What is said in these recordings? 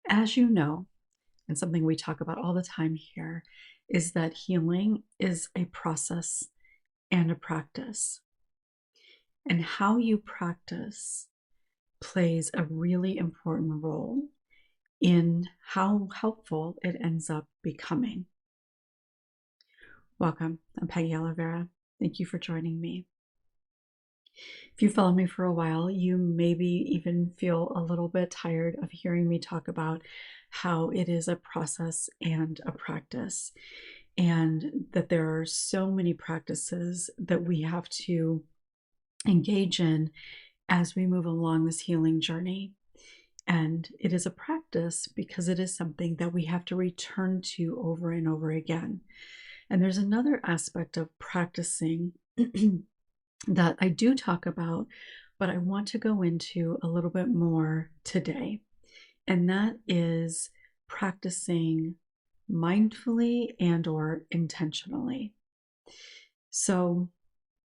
As you know, and something we talk about all the time here, is that healing is a process and a practice. And how you practice plays a really important role in how helpful it ends up becoming. Welcome. I'm Peggy Oliveira. Thank you for joining me. If you follow me for a while, you maybe even feel a little bit tired of hearing me talk about how it is a process and a practice, and that there are so many practices that we have to engage in as we move along this healing journey. And it is a practice because it is something that we have to return to over and over again. And there's another aspect of practicing that I do talk about, but I want to go into a little bit more today. And that is practicing mindfully and or intentionally. So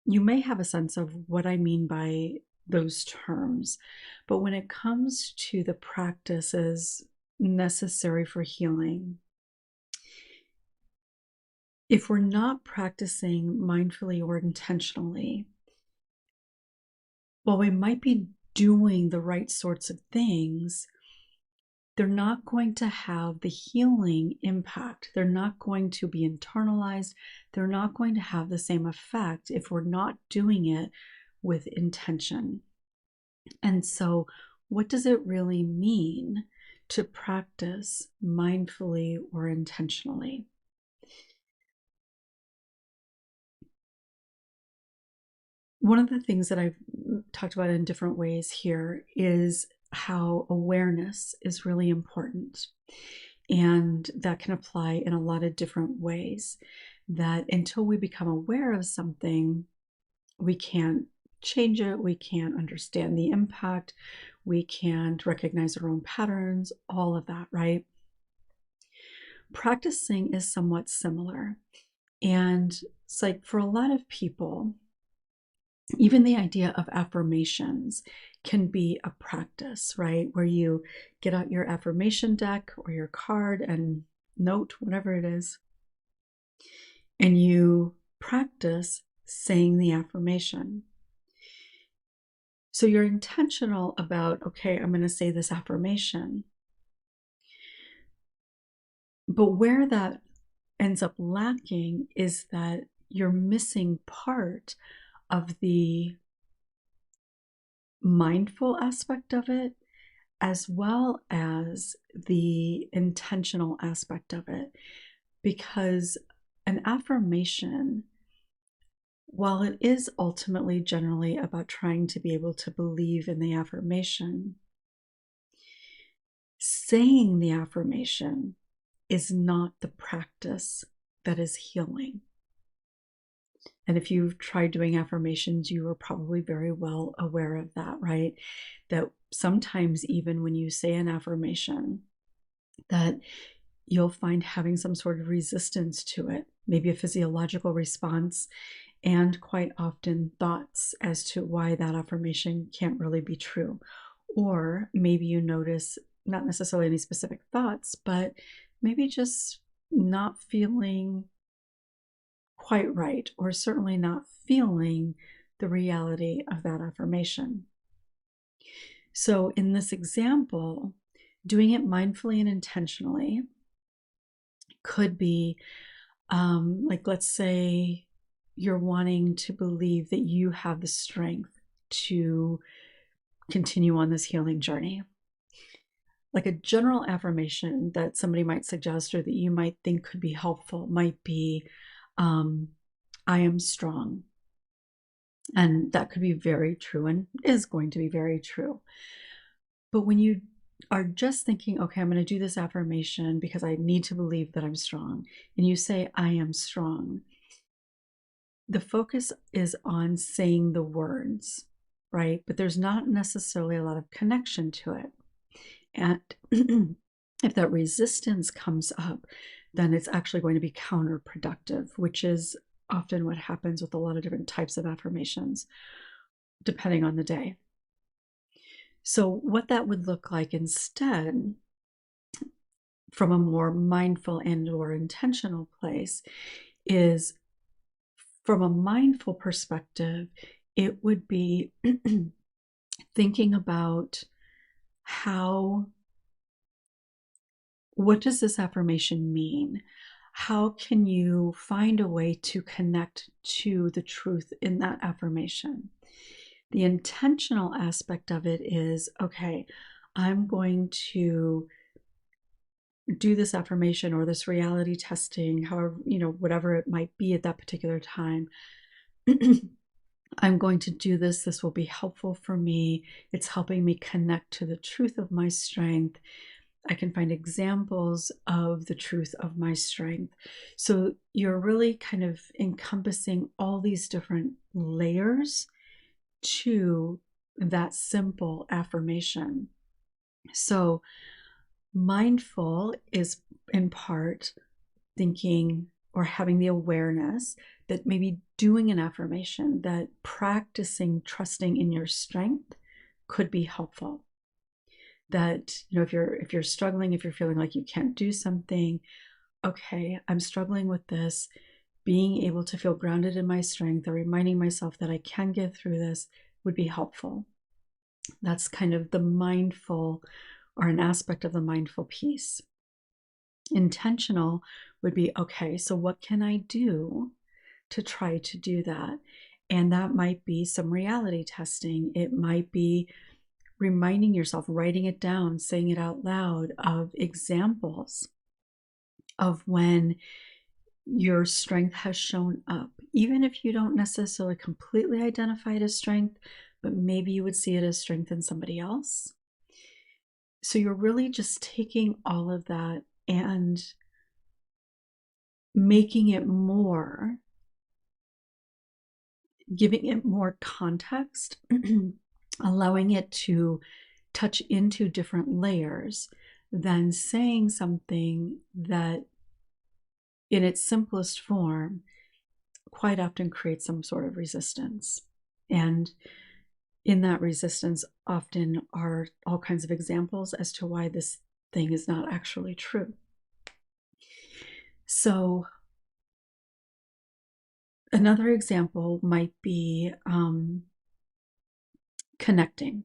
you may have a sense of what I mean by those terms, but when it comes to the practices necessary for healing, if we're not practicing mindfully or intentionally, while we might be doing the right sorts of things, they're not going to have the healing impact. They're not going to be internalized. They're not going to have the same effect if we're not doing it with intention. And so, what does it really mean to practice mindfully or intentionally? One of the things that I've talked about in different ways here is how awareness is really important. And that can apply in a lot of different ways. That until we become aware of something, we can't change it, we can't understand the impact, we can't recognize our own patterns, all of that, right? Practicing is somewhat similar. And it's like for a lot of people, even the idea of affirmations can be a practice, right? Where you get out your affirmation deck or your card and note, whatever it is, and you practice saying the affirmation. So you're intentional about, okay, I'm going to say this affirmation. But where that ends up lacking is that you're missing part of the mindful aspect of it, as well as the intentional aspect of it. Because an affirmation, while it is ultimately generally about trying to be able to believe in the affirmation, saying the affirmation is not the practice that is healing. And if you've tried doing affirmations, you are probably very well aware of that, right? That sometimes even when you say an affirmation, that you'll find having some sort of resistance to it, maybe a physiological response, and quite often thoughts as to why that affirmation can't really be true. Or maybe you notice not necessarily any specific thoughts, but maybe just not feeling quite right, or certainly not feeling the reality of that affirmation. So in this example, doing it mindfully and intentionally could be like, let's say you're wanting to believe that you have the strength to continue on this healing journey. Like a general affirmation that somebody might suggest or that you might think could be helpful might be, I am strong. And that could be very true and is going to be very true. But when you are just thinking, okay, I'm going to do this affirmation because I need to believe that I'm strong, and you say, I am strong, the focus is on saying the words, right? But there's not necessarily a lot of connection to it. And if that resistance comes up, then it's actually going to be counterproductive, which is often what happens with a lot of different types of affirmations, depending on the day. So what that would look like instead from a more mindful and or intentional place is, from a mindful perspective, it would be thinking about what does this affirmation mean? How can you find a way to connect to the truth in that affirmation? The intentional aspect of it is, okay, I'm going to do this affirmation or this reality testing, however, whatever it might be at that particular time. I'm going to do this. This will be helpful for me. It's helping me connect to the truth of my strength. I can find examples of the truth of my strength. So you're really kind of encompassing all these different layers to that simple affirmation. So mindful is in part thinking or having the awareness that maybe doing an affirmation, that practicing trusting in your strength could be helpful. That, if you're struggling, if you're feeling like you can't do something, okay, I'm struggling with this, being able to feel grounded in my strength or reminding myself that I can get through this would be helpful. That's kind of the mindful, or an aspect of the mindful piece. Intentional would be, okay, so what can I do to try to do that? And that might be some reality testing. It might be reminding yourself, writing it down, saying it out loud, of examples of when your strength has shown up, even if you don't necessarily completely identify it as strength, but maybe you would see it as strength in somebody else. So you're really just taking all of that and making it more, giving it more context, allowing it to touch into different layers than saying something that in its simplest form quite often creates some sort of resistance. And in that resistance often are all kinds of examples as to why this thing is not actually true. So another example might be connecting,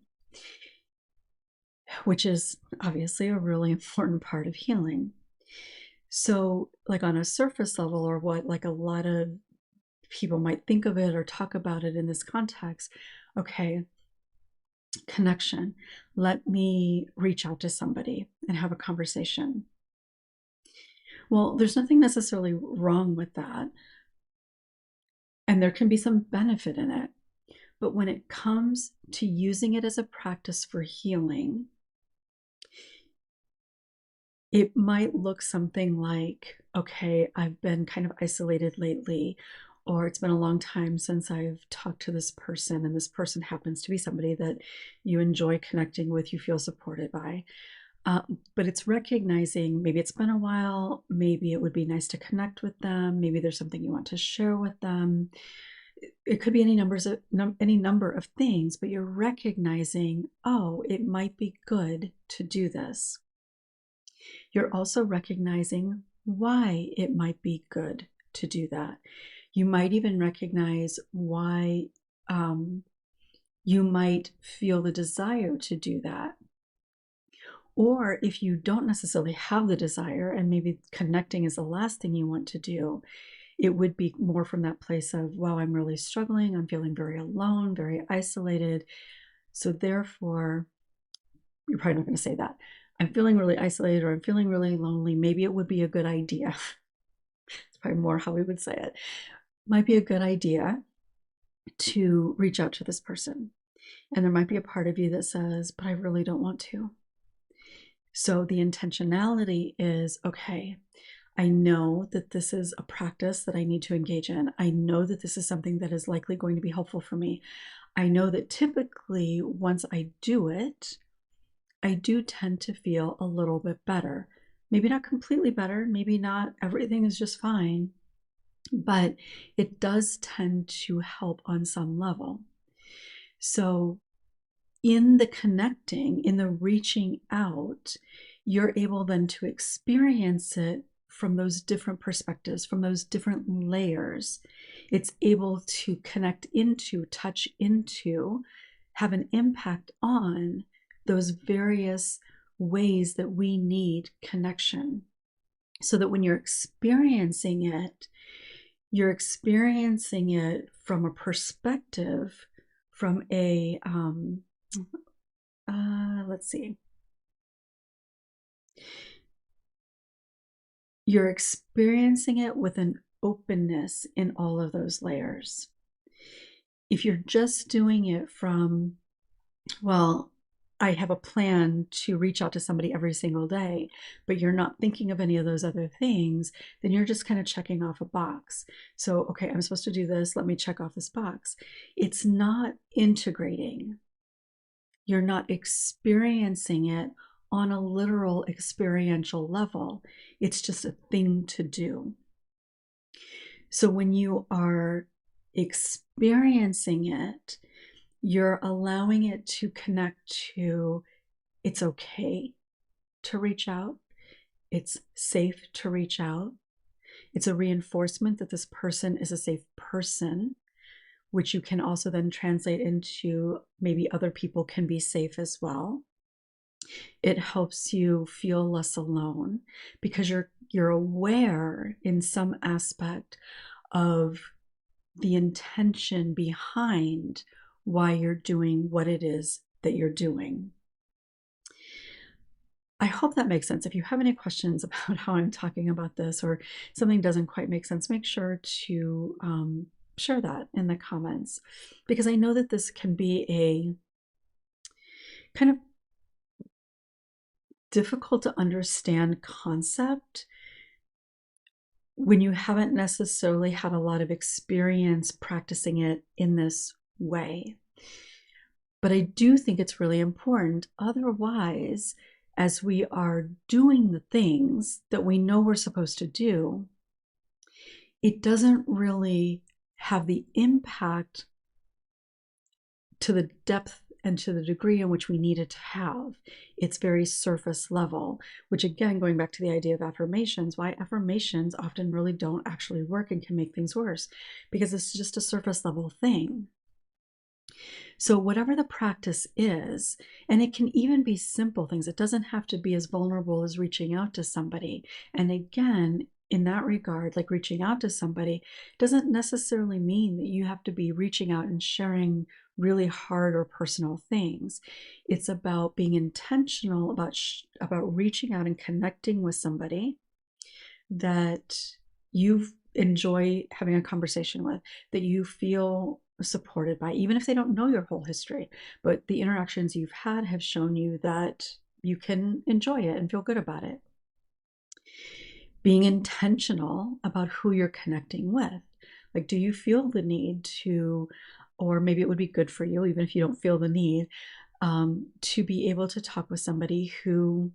which is obviously a really important part of healing. So, like on a surface level, or what like a lot of people might think of it or talk about it in this context, okay, connection. Let me reach out to somebody and have a conversation. Well, there's nothing necessarily wrong with that. And there can be some benefit in it. But when it comes to using it as a practice for healing, it might look something like, okay, I've been kind of isolated lately, or it's been a long time since I've talked to this person, and this person happens to be somebody that you enjoy connecting with, you feel supported by. But it's recognizing maybe it's been a while, maybe it would be nice to connect with them, maybe there's something you want to share with them. It could be any number of things, but you're recognizing, oh, it might be good to do this. You're also recognizing why it might be good to do that. You might even recognize why you might feel the desire to do that. Or if you don't necessarily have the desire and maybe connecting is the last thing you want to do, it would be more from that place of, wow, I'm really struggling. I'm feeling very alone, very isolated. So therefore, you're probably not going to say that. I'm feeling really isolated, or I'm feeling really lonely. Maybe it would be a good idea. It's probably more how we would say it. Might be a good idea to reach out to this person. And there might be a part of you that says, but I really don't want to. So the intentionality is, okay, I know that this is a practice that I need to engage in. I know that this is something that is likely going to be helpful for me. I know that typically once I do it, I do tend to feel a little bit better. Maybe not completely better, maybe not everything is just fine, but it does tend to help on some level. So in the connecting, in the reaching out, you're able then to experience it from those different perspectives, from those different layers. It's able to connect into, touch into, have an impact on those various ways that we need connection. So that when you're experiencing it from a perspective, from a, let's see, you're experiencing it with an openness in all of those layers. If you're just doing it from, well, I have a plan to reach out to somebody every single day, but you're not thinking of any of those other things, then you're just kind of checking off a box. So, okay, I'm supposed to do this. Let me check off this box. It's not integrating. You're not experiencing it on a literal experiential level. It's just a thing to do. So when you are experiencing it, you're allowing it to connect to, it's okay to reach out. It's safe to reach out. It's a reinforcement that this person is a safe person, which you can also then translate into maybe other people can be safe as well. It helps you feel less alone because you're aware in some aspect of the intention behind why you're doing what it is that you're doing. I hope that makes sense. If you have any questions about how I'm talking about this or something doesn't quite make sense, make sure to share that in the comments, because I know that this can be a kind of difficult to understand concept when you haven't necessarily had a lot of experience practicing it in this way. But I do think it's really important. Otherwise, as we are doing the things that we know we're supposed to do, it doesn't really have the impact to the depth and to the degree in which we need it to have. It's very surface level, which again, going back to the idea of affirmations, why affirmations often really don't actually work and can make things worse, because it's just a surface level thing. So whatever the practice is, and it can even be simple things, it doesn't have to be as vulnerable as reaching out to somebody. And again, in that regard, like reaching out to somebody doesn't necessarily mean that you have to be reaching out and sharing really hard or personal things. It's about being intentional about reaching out and connecting with somebody that you enjoy having a conversation with, that you feel supported by, even if they don't know your whole history, but the interactions you've had have shown you that you can enjoy it and feel good about it. Being intentional about who you're connecting with. Like, do you feel the need to, or maybe it would be good for you, even if you don't feel the need, to be able to talk with somebody who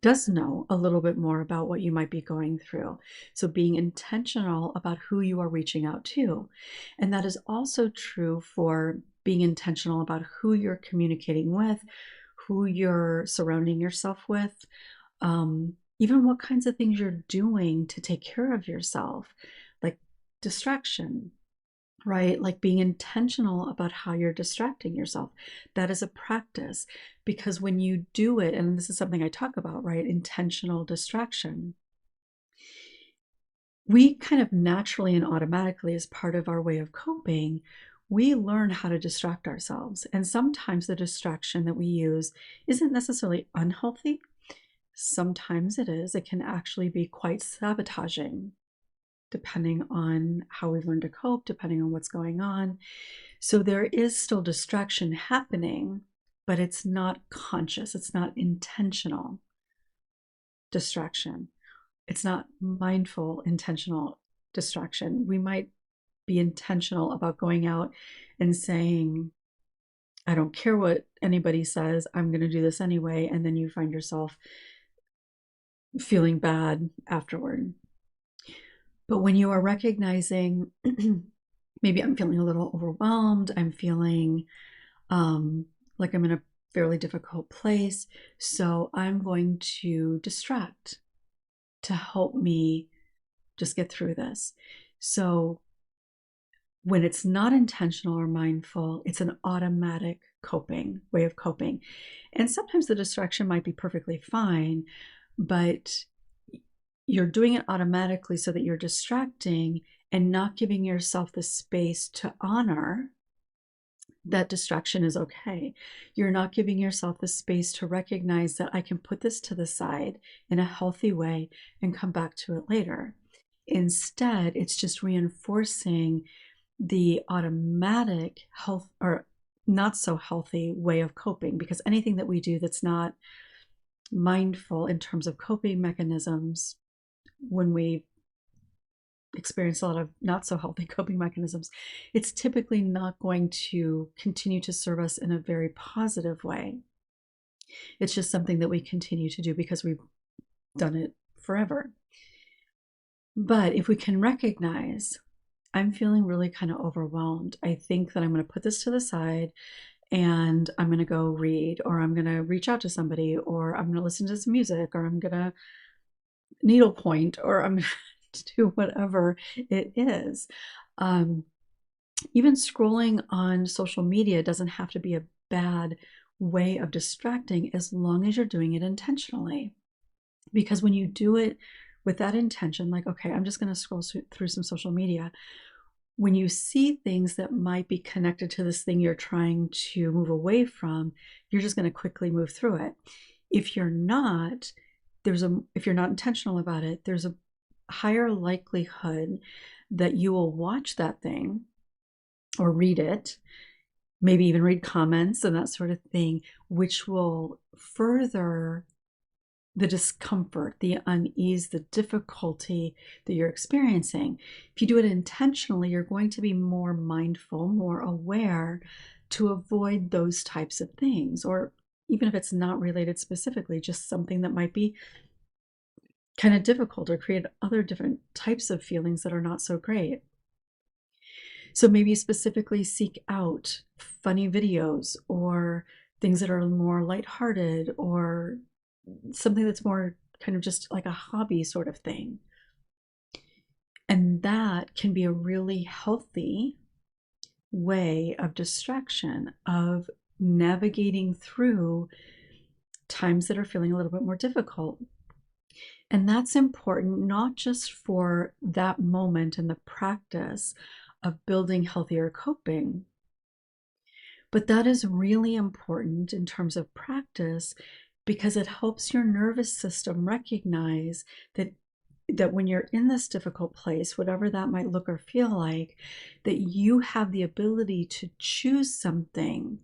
does know a little bit more about what you might be going through. So being intentional about who you are reaching out to. And that is also true for being intentional about who you're communicating with, who you're surrounding yourself with, even what kinds of things you're doing to take care of yourself, like distraction, right? Like being intentional about how you're distracting yourself. That is a practice, because when you do it, and this is something I talk about, right? Intentional distraction. We kind of naturally and automatically, as part of our way of coping, we learn how to distract ourselves. And sometimes the distraction that we use isn't necessarily unhealthy. Sometimes it is. It can actually be quite sabotaging, depending on how we've learned to cope, depending on what's going on. So there is still distraction happening, but it's not conscious. It's not intentional distraction. It's not mindful, intentional distraction. We might be intentional about going out and saying, I don't care what anybody says, I'm going to do this anyway. And then you find yourself feeling bad afterward. But when you are recognizing, maybe I'm feeling a little overwhelmed, I'm feeling like I'm in a fairly difficult place. So I'm going to distract to help me just get through this. So when it's not intentional or mindful, it's an automatic way of coping. And sometimes the distraction might be perfectly fine, but you're doing it automatically so that you're distracting and not giving yourself the space to honor that distraction is okay. You're not giving yourself the space to recognize that I can put this to the side in a healthy way and come back to it later. Instead, it's just reinforcing the automatic health or not so healthy way of coping, because anything that we do that's not mindful in terms of coping mechanisms, when we experience a lot of not so healthy coping mechanisms, it's typically not going to continue to serve us in a very positive way. It's just something that we continue to do because we've done it forever. But if we can recognize, I'm feeling really kind of overwhelmed. I think that I'm going to put this to the side and I'm going to go read, or I'm going to reach out to somebody, or I'm going to listen to some music, or I'm going to needlepoint, or I'm going to do whatever it is. Even scrolling on social media doesn't have to be a bad way of distracting as long as you're doing it intentionally. Because when you do it with that intention, like, okay, I'm just going to scroll through some social media, when you see things that might be connected to this thing you're trying to move away from, you're just going to quickly move through it. If you're not, if you're not intentional about it, there's a higher likelihood that you will watch that thing or read it, maybe even read comments and that sort of thing, which will further the discomfort, the unease, the difficulty that you're experiencing. If you do it intentionally, you're going to be more mindful, more aware to avoid those types of things. Or even if it's not related specifically, just something that might be kind of difficult or create other different types of feelings that are not so great. So maybe specifically seek out funny videos or things that are more lighthearted, or something that's more kind of just like a hobby sort of thing. And that can be a really healthy way of distraction, of navigating through times that are feeling a little bit more difficult. And that's important, not just for that moment and the practice of building healthier coping, but that is really important in terms of practice, because it helps your nervous system recognize that when you're in this difficult place, whatever that might look or feel like, that you have the ability to choose something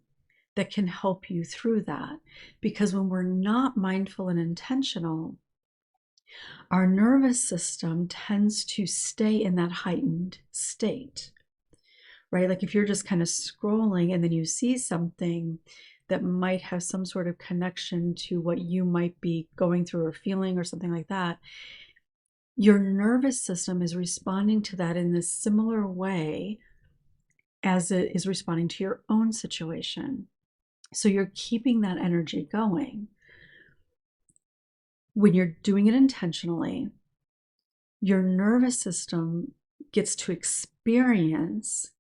that can help you through that. Because when we're not mindful and intentional, our nervous system tends to stay in that heightened state, right? Like if you're just kind of scrolling and then you see something that might have some sort of connection to what you might be going through or feeling or something like that, your nervous system is responding to that in this similar way as it is responding to your own situation. So you're keeping that energy going. When you're doing it intentionally, your nervous system gets to experience,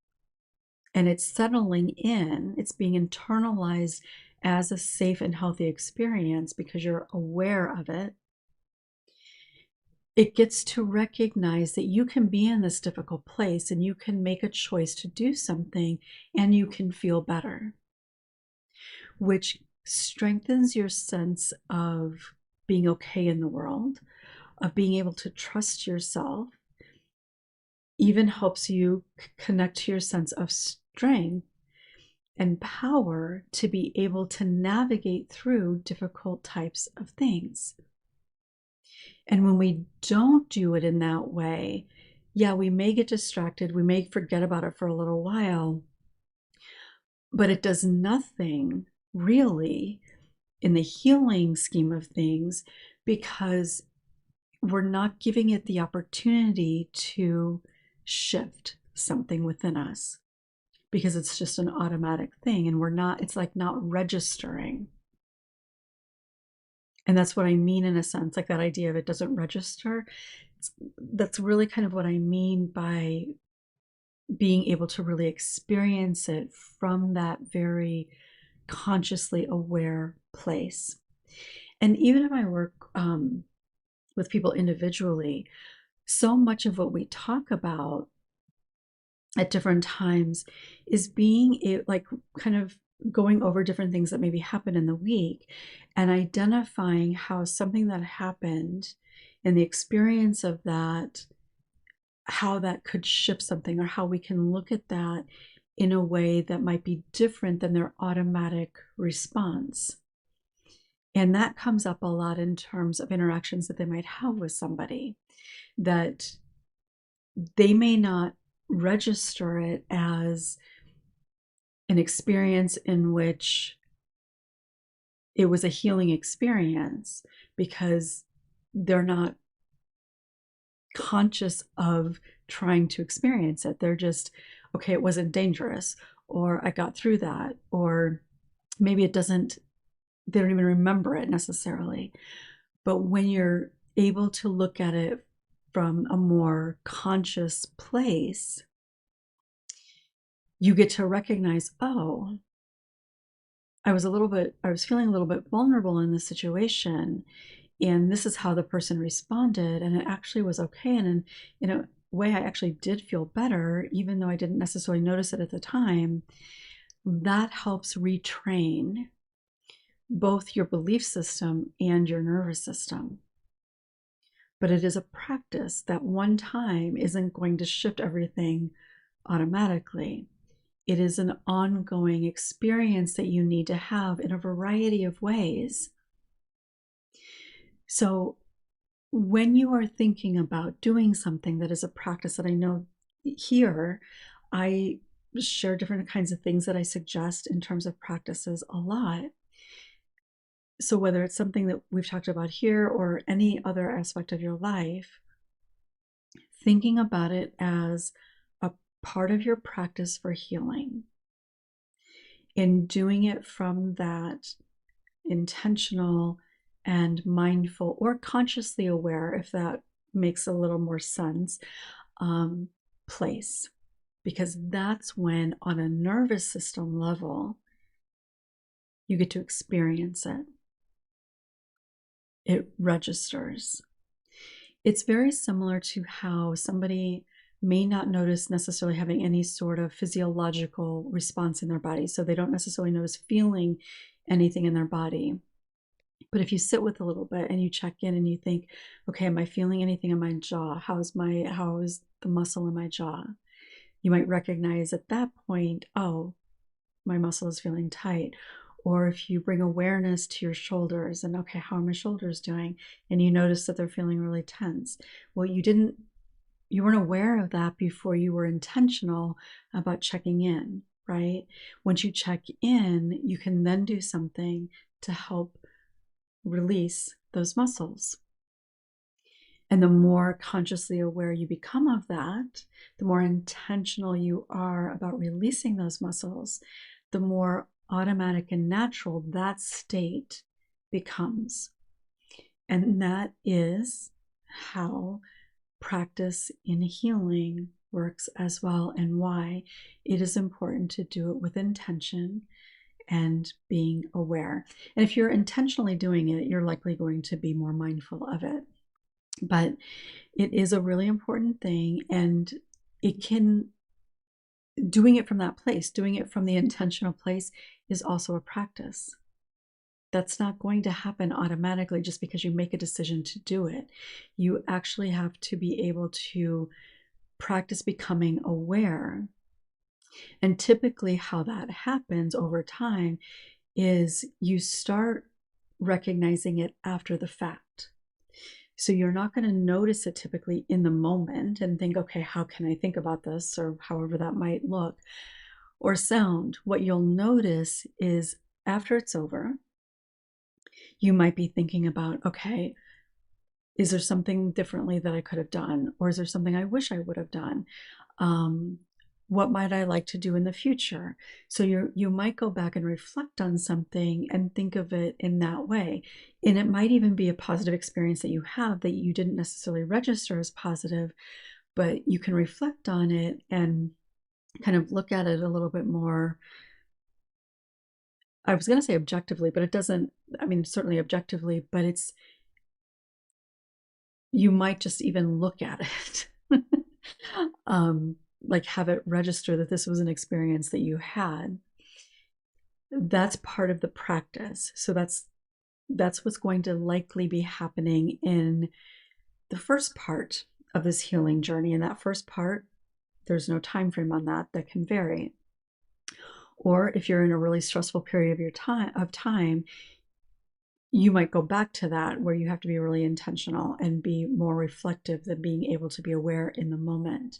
and it's settling in, it's being internalized as a safe and healthy experience because you're aware of it. It gets to recognize that you can be in this difficult place and you can make a choice to do something and you can feel better, which strengthens your sense of being okay in the world, of being able to trust yourself, even helps you connect to your sense of strength and power to be able to navigate through difficult types of things. And when we don't do it in that way, yeah, we may get distracted, we may forget about it for a little while, but it does nothing really in the healing scheme of things, because we're not giving it the opportunity to shift something within us. because it's just an automatic thing, and it's like not registering. And that's what I mean, in a sense, like that idea of it doesn't register. That's really kind of what I mean by being able to really experience it from that very consciously aware place. And even if I work with people individually, so much of what we talk about at different times is like kind of going over different things that maybe happen in the week and identifying how something that happened and the experience of that, how that could shift something, or how we can look at that in a way that might be different than their automatic response. And that comes up a lot in terms of interactions that they might have with somebody, that they may not register it as an experience in which it was a healing experience because they're not conscious of trying to experience it. They're just, okay, it wasn't dangerous, or I got through that, or maybe they don't even remember it necessarily. But when you're able to look at it from a more conscious place, you get to recognize, oh, I was feeling a little bit vulnerable in this situation, and this is how the person responded, and it actually was okay. And in a way, I actually did feel better, even though I didn't necessarily notice it at the time. That helps retrain both your belief system and your nervous system. But it is a practice that one time isn't going to shift everything automatically. It is an ongoing experience that you need to have in a variety of ways. So when you are thinking about doing something that is a practice that I know here, I share different kinds of things that I suggest in terms of practices a lot. So whether it's something that we've talked about here or any other aspect of your life, thinking about it as a part of your practice for healing and doing it from that intentional and mindful or consciously aware, if that makes a little more sense, place. Because that's when, on a nervous system level, you get to experience it. It registers. It's very similar to how somebody may not notice necessarily having any sort of physiological response in their body. So they don't necessarily notice feeling anything in their body. But if you sit with a little bit and you check in and you think, okay, am I feeling anything in my jaw? How is the muscle in my jaw? You might recognize at that point, oh, my muscle is feeling tight. Or if you bring awareness to your shoulders and, okay, how are my shoulders doing? And you notice that they're feeling really tense. Well, you weren't aware of that before you were intentional about checking in, right? Once you check in, you can then do something to help release those muscles. And the more consciously aware you become of that, the more intentional you are about releasing those muscles, the more automatic and natural that state becomes. And that is how practice in healing works as well, and why it is important to do it with intention and being aware. And if you're intentionally doing it, you're likely going to be more mindful of it. But it is a really important thing, and doing it from that place, doing it from the intentional place, is also a practice. That's not going to happen automatically just because you make a decision to do it. You actually have to be able to practice becoming aware. And typically how that happens over time is you start recognizing it after the fact. So you're not going to notice it typically in the moment and think, okay, how can I think about this, or however that might look or sound. What you'll notice is after it's over, you might be thinking about, okay, is there something differently that I could have done? Or is there something I wish I would have done? What might I like to do in the future? So you might go back and reflect on something and think of it in that way. And it might even be a positive experience that you have that you didn't necessarily register as positive, but you can reflect on it and kind of look at it a little bit more. I was going to say objectively, but it doesn't, I mean, certainly objectively, but you might just even look at it. Like have it register that this was an experience that you had. That's part of the practice. So that's what's going to likely be happening in the first part of this healing journey. And that first part, there's no time frame on that. That can vary. Or if you're in a really stressful period of your time, you might go back to that where you have to be really intentional and be more reflective than being able to be aware in the moment.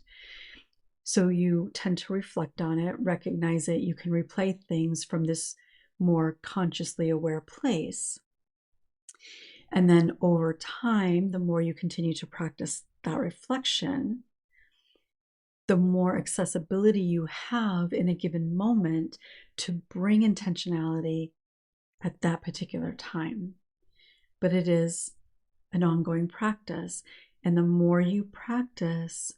So you tend to reflect on it, recognize it. You can replay things from this more consciously aware place. And then over time, the more you continue to practice that reflection, the more accessibility you have in a given moment to bring intentionality at that particular time. But it is an ongoing practice. And the more you practice,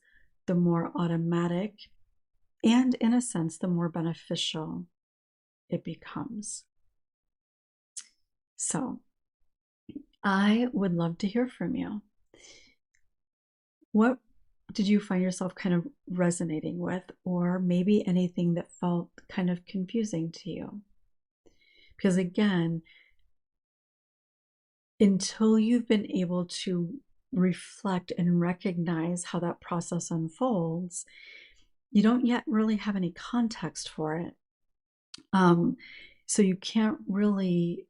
the more automatic and, in a sense, the more beneficial it becomes. So I would love to hear from you. What did you find yourself kind of resonating with, or maybe anything that felt kind of confusing to you? Because again, until you've been able to reflect and recognize how that process unfolds, you don't yet really have any context for it. So you can't really,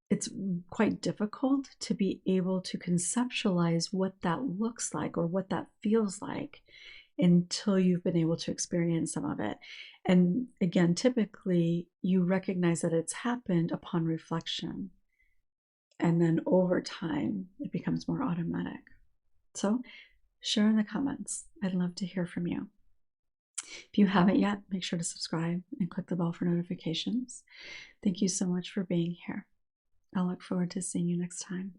it's quite difficult to be able to conceptualize what that looks like or what that feels like until you've been able to experience some of it. And again, typically you recognize that it's happened upon reflection. And then over time, it becomes more automatic. So share in the comments. I'd love to hear from you. If you haven't yet, make sure to subscribe and click the bell for notifications. Thank you so much for being here. I'll look forward to seeing you next time.